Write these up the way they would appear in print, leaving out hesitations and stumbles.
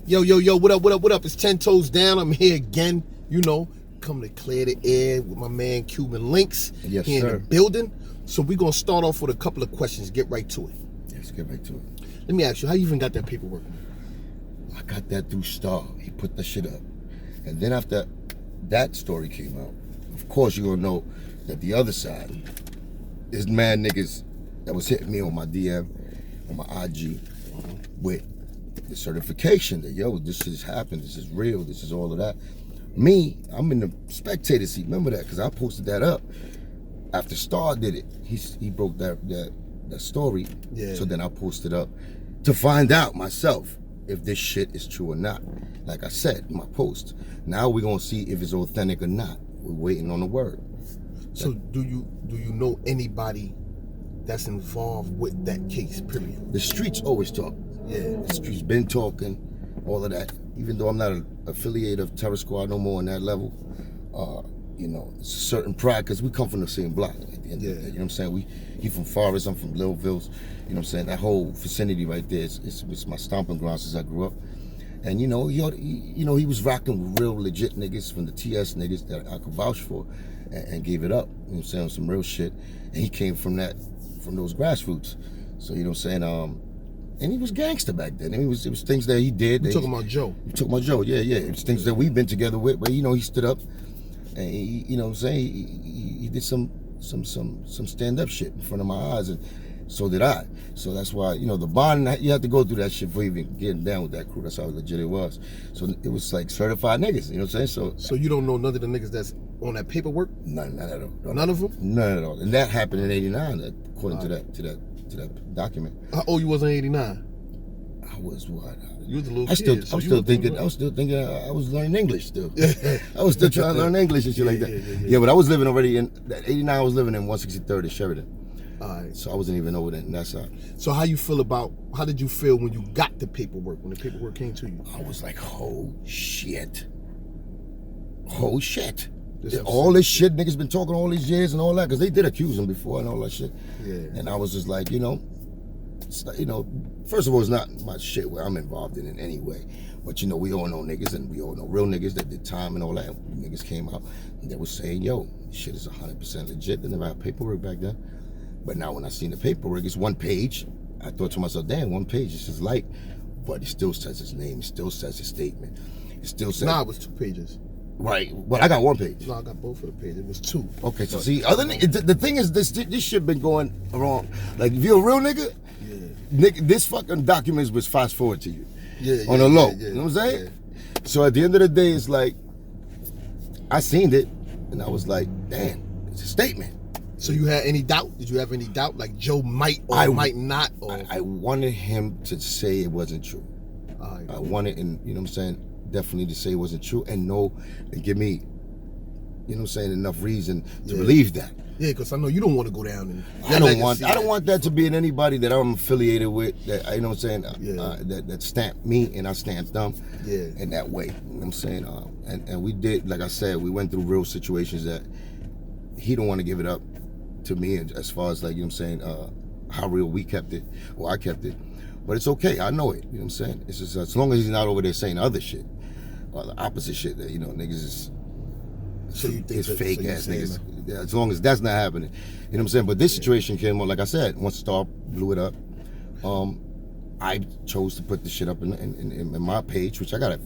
Yo, what up? It's 10 Toes Down. I'm here again, coming to clear the air with my man Cuban Links Yes, here sir. in the building. So we're going to start off with a couple of questions, get right to it. Let's get right to it. Let me ask you, how you even got that paperwork? I got that through Star. He put that shit up. And then after that story came out, of course you're going to know that the other side is mad niggas that was hitting me on my DM, on my IG, with the certification that, yo, this has happened, this is real, this is all of that. Me, I'm in the spectator seat. Remember that? Because I posted that up after Star did it. He broke that story. Yeah. So then I posted up to find out myself if this shit is true or not. Like I said in my post. Now we're gonna see if it's authentic or not. We're waiting on the word. So do you know anybody that's involved with that case, period? The streets always talk. Yeah. The streets been talking, all of that. Even though I'm not an affiliate of Terror Squad no more on that level, it's a certain pride because we come from the same block at the end of the day. You know what I'm saying? He from Forest, I'm from Little Villes. You know what I'm saying? That whole vicinity right there is my stomping ground since I grew up. And he was rocking with real legit niggas from the TS niggas that I could vouch for, and gave it up. You know what I'm saying? On some real shit. And he came from those grassroots. So you know what I'm saying? And he was gangster back then. I mean, it was things that he did. You talking about Joe? You talking about Joe? Yeah. It was things that we've been together with. But he stood up, and he, you know what I'm saying? He did some stand up shit in front of my eyes, and so did I. So that's why the bond, you have to go through that shit before even getting down with that crew. That's how legit it was. So it was like certified niggas. You know what I'm saying? So you don't know none of the niggas that's on that paperwork? None at all. None of them? None at all. And that happened in '89, according to that document. How old you was in '89? I was what? You was a little kid. I was still thinking I was learning English still. I was still trying to learn English and shit like that. Yeah, but I was living already in that '89. I was living in 163rd in Sheridan. All right. So I wasn't even over there on that side. So how did you feel when you got the paperwork, when the paperwork came to you? I was like, oh shit. All this shit niggas been talking all these years and all that, because they did accuse him before and all that shit. Yeah. And I was just like, first of all, it's not my shit where I'm involved in any way. But we all know niggas, and we all know real niggas that did time and all that. Niggas came out and they were saying, yo, shit is 100% legit. They never had paperwork back then. But now when I seen the paperwork, it's one page. I thought to myself, damn, one page is just light. But it still says his name, it still says his statement. It still says... Nah, it was 2 pages. Right, but I got 1 page. No, I got both of the pages. It was 2. Okay, so see, the thing is, this shit been going wrong. Like, if you're a real nigga, this fucking documents was fast forward to you. On the low. You know what I'm saying? Yeah. So at the end of the day, it's like, I seen it, and I was like, damn, it's a statement. So you had any doubt? Did you have any doubt? Like Joe might or might not? Or... I wanted him to say it wasn't true. I wanted, and you know what I'm saying, definitely to say it wasn't true, and give me, you know what I'm saying, enough reason to believe that. Yeah, because I know you don't want to go down and... I don't want that to be in anybody that I'm affiliated with, that, you know what I'm saying, that stamped me and I stamped them in that way. You know what I'm saying? And we did, like I said, we went through real situations that he don't want to give it up to me, as far as, like, you know what I'm saying, how real we kept it, or I kept it. But it's okay, I know it, you know what I'm saying? It's just, as long as he's not over there saying other shit, or the opposite shit that, niggas is... So you think it's fake ass niggas. Yeah, as long as that's not happening, you know what I'm saying. But this situation came on, like I said, once Star blew it up, I chose to put the shit up in my page, which I got an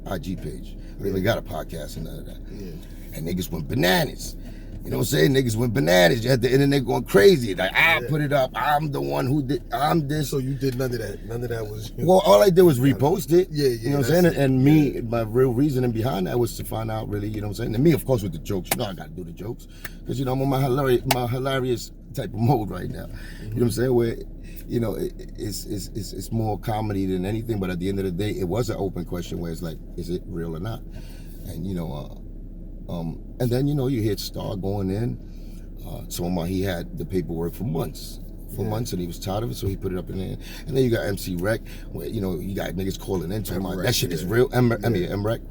IG page. I don't even got a podcast and none of that. Yeah. And niggas went bananas. You know what I'm saying? Niggas went bananas. You had the internet going crazy. Like, I put it up. I'm the one who did. I'm this. So you did none of that. None of that was... Well, all I did was repost it. Yeah. You know what I'm saying? And me, my real reasoning behind that was to find out really, you know what I'm saying? And me, of course, with the jokes. I got to do the jokes. Because, I'm on my hilarious type of mode right now. You know what I'm saying? Where, it's more comedy than anything. But at the end of the day, it was an open question where it's like, is it real or not? And, and then, you hear Star going in, talking about he had the paperwork for months, and he was tired of it, so he put it up in there. And then you got MC Rec, where, you got niggas calling in talking about that shit is real. M-Rec,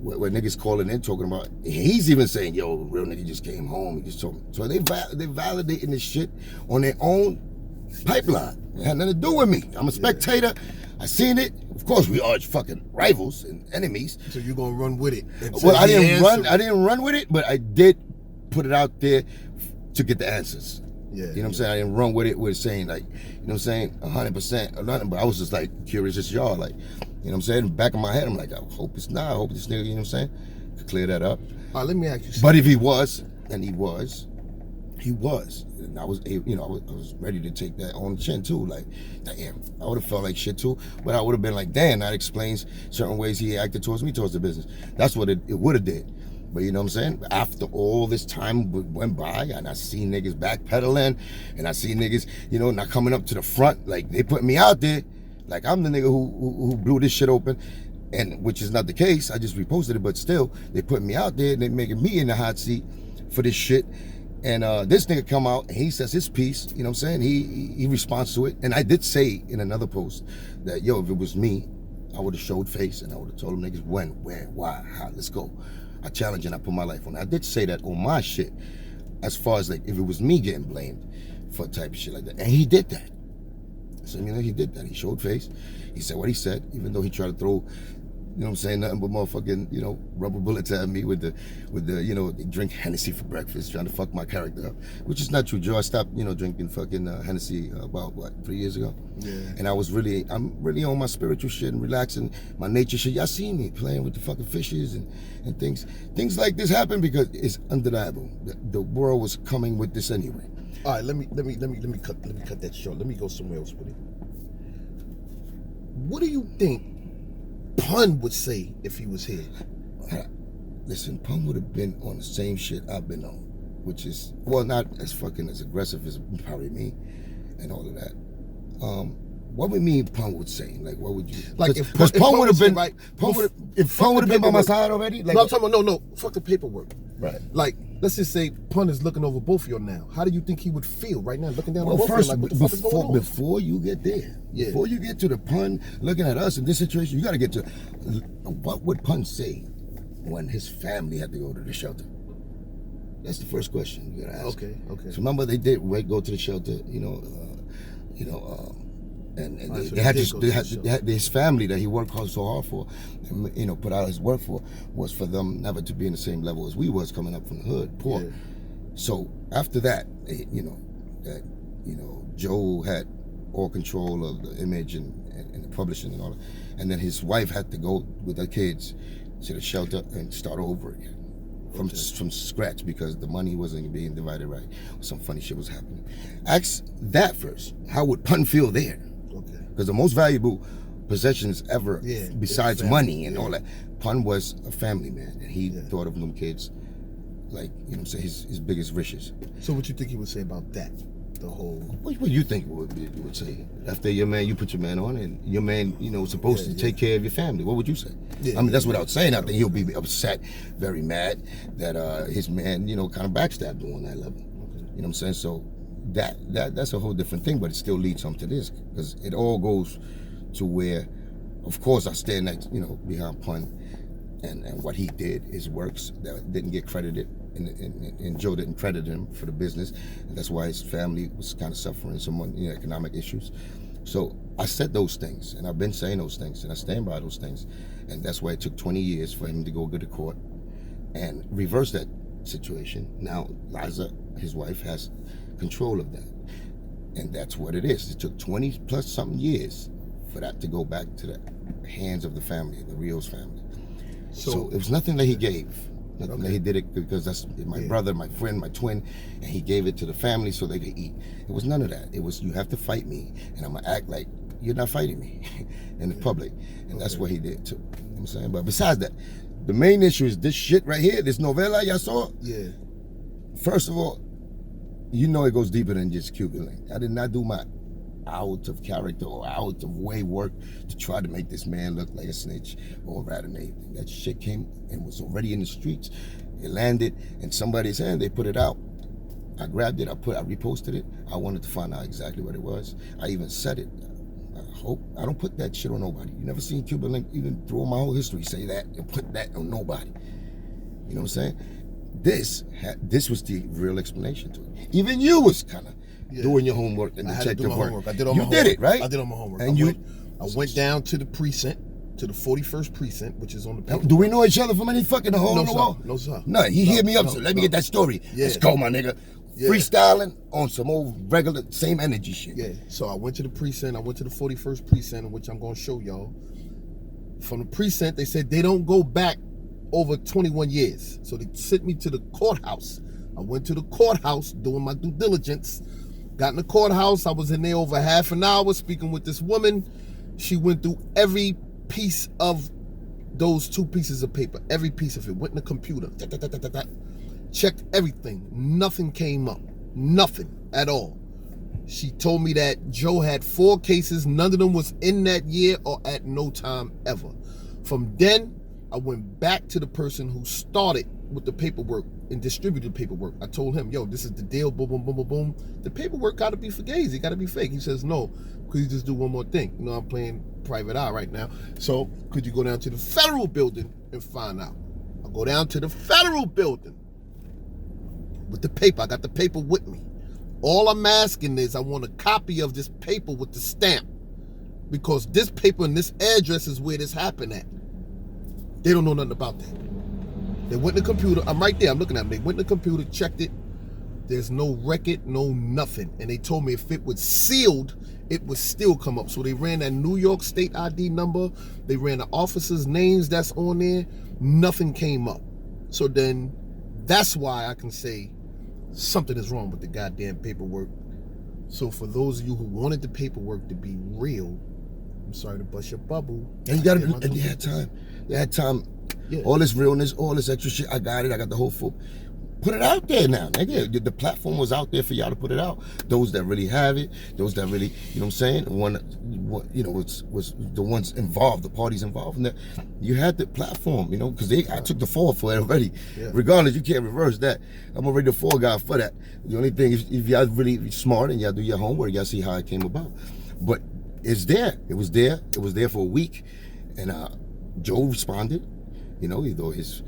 where niggas calling in talking about, he's even saying, yo, real nigga just came home, he just told me. So they validating this shit on their own pipeline. It had nothing to do with me. I'm a spectator. I seen it. Of course, we are fucking rivals and enemies. So you're gonna run with it? Well, I didn't run with it, but I did put it out there to get the answers. Yeah. You know what I'm saying? I didn't run with it with saying like, you know what I'm saying, 100% or nothing. But I was just like curious as y'all, like, you know what I'm saying? In the back of my head, I'm like, I hope it's not. I hope this nigga, you know what I'm saying, could clear that up. All right, let me ask you something. But if he was, and he was, and I was, you know, I was ready to take that on the chin too. Like, damn, I would have felt like shit too. But I would have been like, damn, that explains certain ways he acted towards me, towards the business. That's what it would have did. But you know what I'm saying? After all this time went by, and I see niggas backpedaling, and I see niggas, you know, not coming up to the front, like they put me out there, like I'm the nigga who blew this shit open, and which is not the case. I just reposted it, but still, they put me out there, and they making me in the hot seat for this shit. And this nigga come out and he says his piece, you know what I'm saying? He responds to it. And I did say in another post that, yo, if it was me, I would have showed face and I would have told them niggas when, where, why, how, let's go. I challenge and I put my life on it. I did say that on my shit, as far as like if it was me getting blamed for type of shit like that. And he did that. So, you know, he did that. He showed face. He said what he said, even though he tried to throw, you know what I'm saying, nothing but motherfucking, you know, rubber bullets at me with the, you know, drink Hennessy for breakfast, trying to fuck my character up, which is not true, Joe. I stopped, you know, drinking fucking Hennessy about, 3 years ago? Yeah. And I'm really on my spiritual shit and relaxing, my nature shit. Y'all seen me playing with the fucking fishes and things. Things like this happen because it's undeniable. The world was coming with this anyway. All right, let me cut that short. Let me go somewhere else with it. What do you think Pun would say if he was here? Listen, Pun would have been on the same shit I've been on, which is, well, not as fucking as aggressive as probably me and all of that. What would me and Pun would say? Like, what would you? Like, if Pun would have been, right, if Pun would have been by my side already? Like, no, I'm talking about, no, fuck the paperwork. Right. Like, let's just say Pun is looking over both of you now. How do you think he would feel right now, looking down on both of you? Like, what the fuck is going on? Before you get there, before you get to the Pun looking at us in this situation, you got to get to what would Pun say when his family had to go to the shelter? That's the first question you got to ask. Okay. So remember, they did go to the shelter, and Right, so they had his family that he worked so hard for, and, you know, put out his work for, was for them never to be in the same level as we was coming up from the hood, poor. Yeah. So after that, Joe had all control of the image and the publishing and all that, and then his wife had to go with her kids to the shelter and start over again. From scratch because the money wasn't being divided right. Some funny shit was happening. Ask that first. How would Pun feel there? Okay. Because the most valuable possessions ever, besides money and all that, Pun was a family man, and he thought of them kids like, you know what I'm saying, his biggest wishes. So what you think he would say about that? The whole... What do you think you would say? After your man, you put your man on, and your man, you know, supposed to take care of your family. What would you say? I mean, that's without saying. I think he'll be upset, very mad that his man, you know, kind of backstabbed him on that level. Okay. You know what I'm saying? So that's a whole different thing, but it still leads him to this, because it all goes to where, of course, I stand next, you know, behind Pun, and what he did, his works that didn't get credited. And Joe didn't credit him for the business, and that's why his family was kind of suffering some economic issues. So I said those things, and I've been saying those things, and I stand by those things, and that's why it took 20 years for him to go to court and reverse that situation. Now Liza, his wife, has control of that, and that's what it is. It took 20 plus something years for that to go back to the hands of the family, the Rios family. So it was nothing that he gave. He did it because that's my brother, my friend, my twin, and he gave it to the family so they could eat. It was none of that. It was, you have to fight me, and I'm going to act like you're not fighting me in the public. And that's what he did too. You know what I'm saying? But besides that, the main issue is this shit right here, this novella y'all saw. Yeah. First of all, you know it goes deeper than just Cuban Link. I did not do my out of character or out of way work to try to make this man look like a snitch or a rat and anything. That shit came and was already in the streets. It landed in somebody's hand. They put it out. I grabbed it. I reposted it. I wanted to find out exactly what it was. I even said it. I don't put that shit on nobody. You never seen Cuban Link even through my whole history say that and put that on nobody. You know what I'm saying? This was the real explanation to it. Even you was kind of doing your homework and detective work. I did all my homework. You did it, right? I did all my homework. And I went down to the precinct, to the 41st precinct, which is on the paper. Do we know each other from any fucking hole in the wall? No, sir. No, he hit me up, so let me get that story. Yeah. Let's go, my nigga. Yeah. Freestyling on some old regular, same energy shit. Yeah, so I went to the precinct. I went to the 41st precinct, which I'm going to show y'all. From the precinct, they said they don't go back over 21 years. So they sent me to the courthouse. I went to the courthouse doing my due diligence. Got in the courthouse. I was in there over half an hour speaking with this woman. She went through every piece of those 2 pieces of paper. Every piece of it. Went in the computer. Checked everything. Nothing came up. Nothing at all. She told me that Joe had 4 cases. None of them was in that year or at no time ever. From then, I went back to the person who started with the paperwork and distributed the paperwork. I told him, yo, this is the deal, boom, boom, boom, boom, boom. The paperwork got to be fugazi, got to be fake. He says, no, could you just do one more thing? You know, I'm playing private eye right now. So could you go down to the federal building and find out? I go down to the federal building with the paper. I got the paper with me. All I'm asking is I want a copy of this paper with the stamp, because this paper and this address is where this happened at. They don't know nothing about that. They went in the computer. I'm right there. I'm looking at them. They went in the computer, checked it. There's no record, no nothing. And they told me if it was sealed, it would still come up. So they ran that New York State ID number. They ran the officers' names that's on there. Nothing came up. So then that's why I can say something is wrong with the goddamn paperwork. So for those of you who wanted the paperwork to be real, I'm sorry to bust your bubble. And you got to, and you had time. You had time. Yeah. All this realness, all this extra shit. I got it. I got the whole full. Put it out there now, nigga. The platform was out there for y'all to put it out. Those that really have it, those that really, you know what I'm saying, was the ones involved, the parties involved in that. You had the platform, you know, because I took the fall for it already. Yeah. Regardless, you can't reverse that. I'm already the fall guy for that. The only thing, if y'all really smart and y'all do your homework, y'all see how it came about. But it's there. It was there. It was there for a week, and Joe responded. You know, though his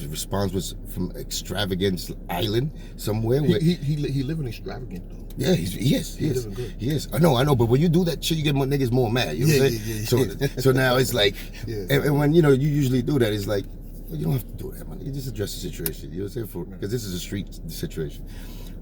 response was from Extravagance Island somewhere. Where he living extravagant though. Yeah, he is. Living good. He is. I know. But when you do that shit, you get more niggas more mad. You know what I'm saying? Yeah. So now it's like, and when you usually do that, it's like, well, you don't have to do that, man. You just address the situation. You know what I'm saying? Because this is a street situation.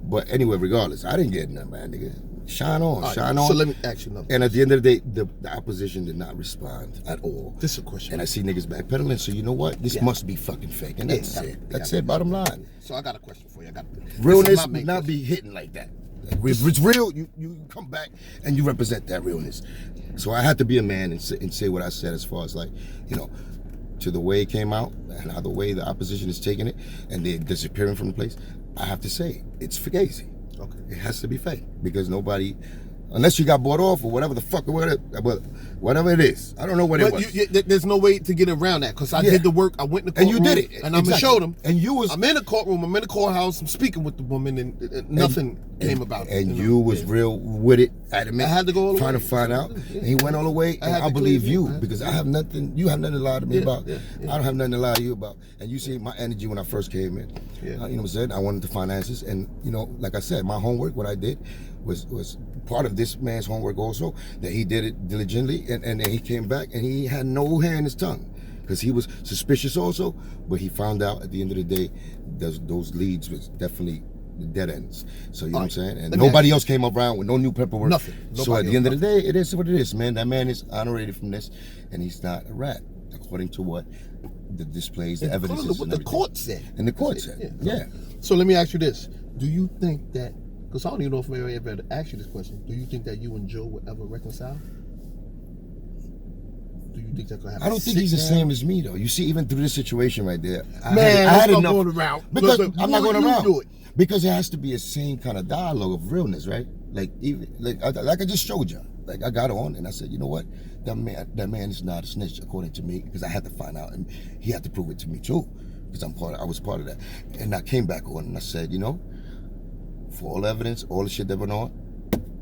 But anyway, regardless, I didn't get nothing, man, nigga. Shine on, shine on. So let me ask you another. And at the end of the day, the opposition did not respond at all. This is a question. And I see niggas backpedaling, so you know what? This must be fucking fake. And that's it. That's it, bottom line. So I got a question for you. Realness would not be hitting like that. If it's real, you come back and you represent that realness. So I had to be a man and say what I said as far as like, you know, to the way it came out and how the way the opposition is taking it and they're disappearing from the place. I have to say, it's fugazi. Okay. It has to be fake because nobody, unless you got bought off or whatever the fuck, whatever it is. I don't know what it was. There's no way to get around that because I did the work. I went in the courtroom. And you did it. And I'm going to show them. And I'm in the courtroom. I'm in the courthouse. I'm speaking with the woman and nothing came about it. And you was real with it, adamant. I had to go all the way. Trying to find out. And he went all the way. And I believe you because I have nothing, you have nothing to lie to me about. I don't have nothing to lie to you about. And you see my energy when I first came in. You know what I'm saying? I wanted to find answers. And, you know, like I said, my homework, what I did was part of this man's homework also, that he did it diligently. And then he came back and he had no hair in his tongue because he was suspicious also. But he found out at the end of the day, those leads was definitely the dead ends. So you know what I'm saying? And nobody else came around with no new paperwork. Nothing. So at the end of the day, it is what it is, man. That man is honorated from this, and he's not a rat, according to what the displays, the evidence is. What the court said. And the court said, yeah. So let me ask you this: do you think that? Because I don't even know if I ever asked you this question. Do you think that you and Joe would ever reconcile? Do you think that could happen? I don't think he's the same as me, though. You see, even through this situation right there, I had enough. Going around. Because I'm not going around. Do it. Because it has to be a same kind of dialogue of realness, right? Like I just showed you. Like I got on and I said, you know what? That man is not a snitch according to me because I had to find out and he had to prove it to me too because I was part of that. And I came back on and I said, you know, for all evidence, all the shit that went on,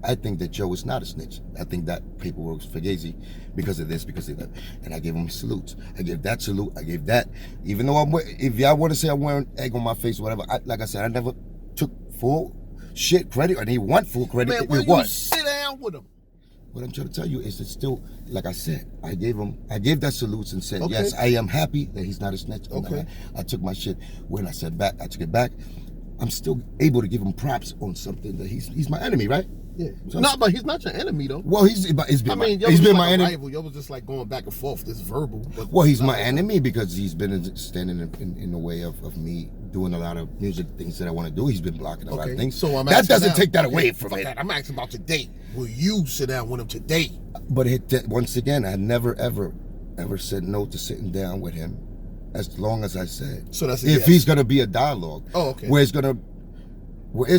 I think that Joe is not a snitch. I think that paperwork was fugazi because of this, because of that. And I gave him salutes. I gave that salute. I gave that. Even though if y'all want to say I'm wearing egg on my face or whatever, like I said, I never took full shit credit. I didn't want full credit. Man, where you sit down with him? What I'm trying to tell you is it's still, like I said, I gave that salutes and said, Okay. yes, I am happy that he's not a snitch. Okay. I took my shit when I said back, I took it back. I'm still able to give him props on something that he's my enemy, right? Yeah. So, No, but he's not your enemy though. well, he's been I mean, my enemy. rival. Y'all was just like going back and forth. This verbal. But Well, he's my enemy because he's been standing in the way of me doing a lot of music things that I want to do. He's been blocking a lot of things. So that doesn't take that away from it. I'm asking about today. Will you sit down with him today? But once again, I never ever said no to sitting down with him, as long as I said. So that's if he's gonna be a dialogue. Oh, okay. Where it's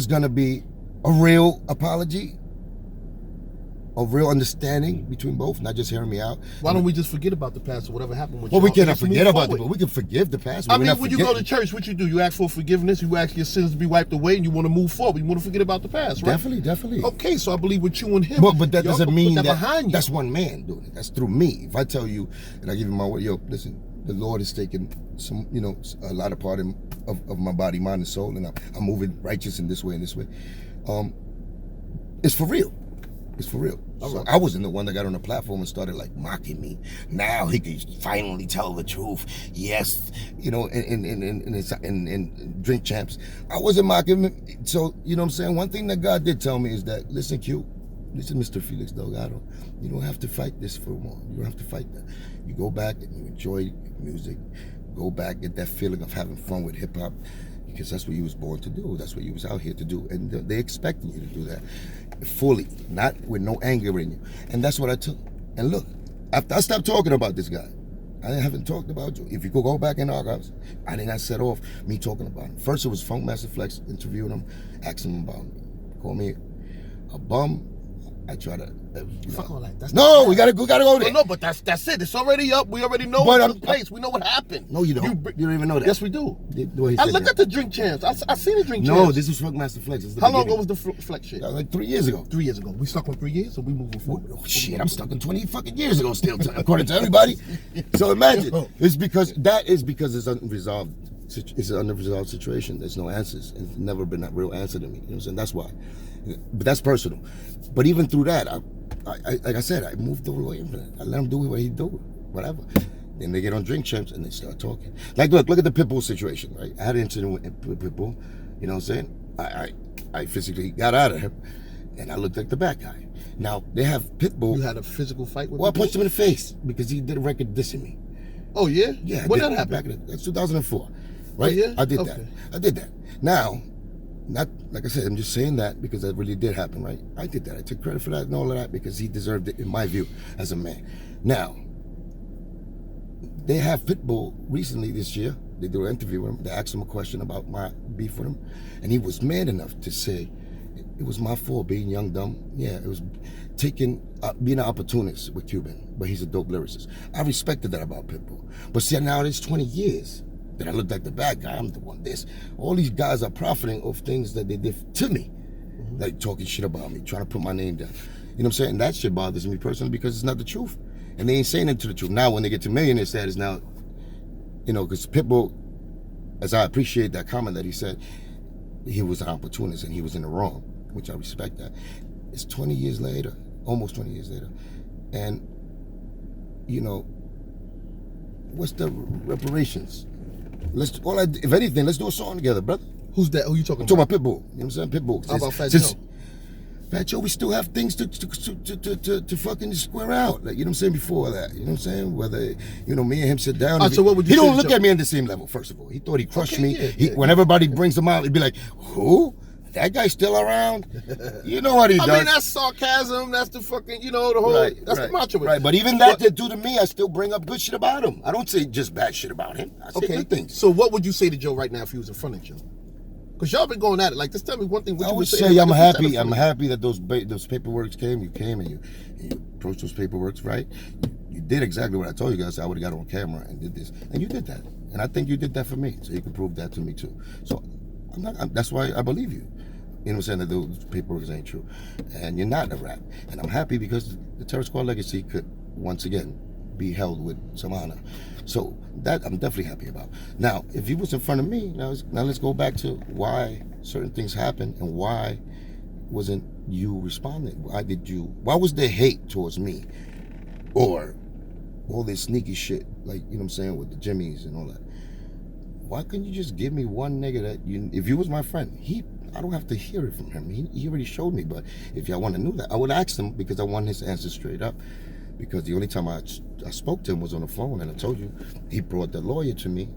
gonna be a real apology, a real understanding between both, not just hearing me out. Why don't we just forget about the past or whatever happened with you? Well, we cannot forget about it, but we can forgive the past. I mean, when you go to church, what you do? You ask for forgiveness, you ask your sins to be wiped away, and you want to move forward. You want to forget about the past, right? Definitely. Okay, so I believe with you and him. But that doesn't mean that behind you. That's one man doing it. That's through me. If I tell you and I give you my word, yo, listen, the Lord has taken some, a lot of part of my body, mind, and soul, and I'm moving righteous in this way and this way. It's for real. It's for real. So right. I wasn't the one that got on the platform and started like mocking me. Now he can finally tell the truth. Yes, in Drink Champs, I wasn't mocking him. So you know what I'm saying. One thing that God did tell me is that listen, Q, listen, Mr. Felix Delgado, you don't have to fight this for more. You don't have to fight that. You go back and you enjoy music. Go back, get that feeling of having fun with hip hop. Because that's what you was born to do. That's what you was out here to do. And they expecting you to do that fully, not with no anger in you. And that's what I took. And look, after I stopped talking about this guy, I haven't talked about you. If you could go back in the archives, I did not set off me talking about him. First, it was Funk Master Flex interviewing him, asking him about me. Call me a bum. I try to. Fuck all that. No, we gotta go there. No, but that's it. It's already up. We already know But what took place. We know what happened. No, you don't. You don't even know that. Yes, we do. I look at the Drink Champs. I seen the Drink Champs. No, this was Funk Master Flex. How long ago was the Flex shit? Like 3 years ago. 3 years ago. We stuck on 3 years, so we moving forward. Oh, shit, I'm stuck in 20 fucking years ago still, according to everybody. So imagine, it's because it's unresolved. It's an unresolved situation. There's no answers. It's never been that real answer to me. You know what I'm saying? That's why. But that's personal. But even through that, I like I said, I moved away from it. I let him do what he do, whatever. Then they get on Drink Champs and they start talking. Like, look at the Pitbull situation, right? I had an incident with Pitbull. You know what I'm saying? I physically got out of him, and I looked like the bad guy. Now they have Pitbull. You had a physical fight with him? Well, I punched him in the face because he did a record dissing me. Oh yeah? Yeah. When that happened? That's 2004, right? Oh, yeah? I did that. Now, not like I said, I'm just saying that because that really did happen, right? I did that. I took credit for that and all of that because he deserved it, in my view, as a man. Now, they have Pitbull recently this year. They did an interview with him. They asked him a question about my beef with him, and he was man enough to say, it was my fault being young, dumb. Yeah, it was being an opportunist with Cuban, but he's a dope lyricist. I respected that about Pitbull. But see, now it's 20 years that I look like the bad guy. I'm the one this. All these guys are profiting off things that they did to me. Like talking shit about me, trying to put my name down. You know what I'm saying? That shit bothers me personally because it's not the truth. And they ain't saying it to the truth. Now when they get to millionaire status now, because Pitbull, as I appreciate that comment that he said, he was an opportunist and he was in the wrong, which I respect that. It's 20 years later, almost 20 years later. And, what's the reparations? If anything, let's do a song together, brother. Who's that? Who you talking about? about? Pitbull. You know what I'm saying? Pitbull. How about Fat Joe? Fat Joe, we still have things to fucking square out. Like, you know what I'm saying? Before that, you know what I'm saying? Whether, me and him sit down. So what would you say? He don't look Joe? at me on the same level, first of all. He thought he crushed me. When everybody brings him out, he'd be like, who? That guy's still around? You know what he does. I mean, that's sarcasm. That's the fucking, the whole, that's the macho. Right, but even that they do to me, I still bring up good shit about him. I don't say just bad shit about him. I say good things. So what would you say to Joe right now if he was in front of Joe? Because y'all been going at it. Like, just tell me one thing. What you would say I'm happy. I'm happy that those paperworks came. You came and you approached those paperworks, right? You did exactly what I told you guys. I would have got on camera and did this, and you did that. And I think you did that for me, so you can prove that to me too. So that's why I believe you. You know what I'm saying? That those paperwork ain't true. And you're not a rat. And I'm happy because the Terror Squad legacy could, once again, be held with some honor. So that I'm definitely happy about. Now, if he was in front of me, now let's go back to why certain things happen and why wasn't you responding? Why was there hate towards me? Or all this sneaky shit, like, you know what I'm saying, with the Jimmys and all that. Why couldn't you just give me one nigga that if you was my friend, I don't have to hear it from him. He already showed me. But if y'all want to know that, I would ask him, because I want his answer straight up. Because the only time I spoke to him was on the phone, and I told you, he brought the lawyer to me.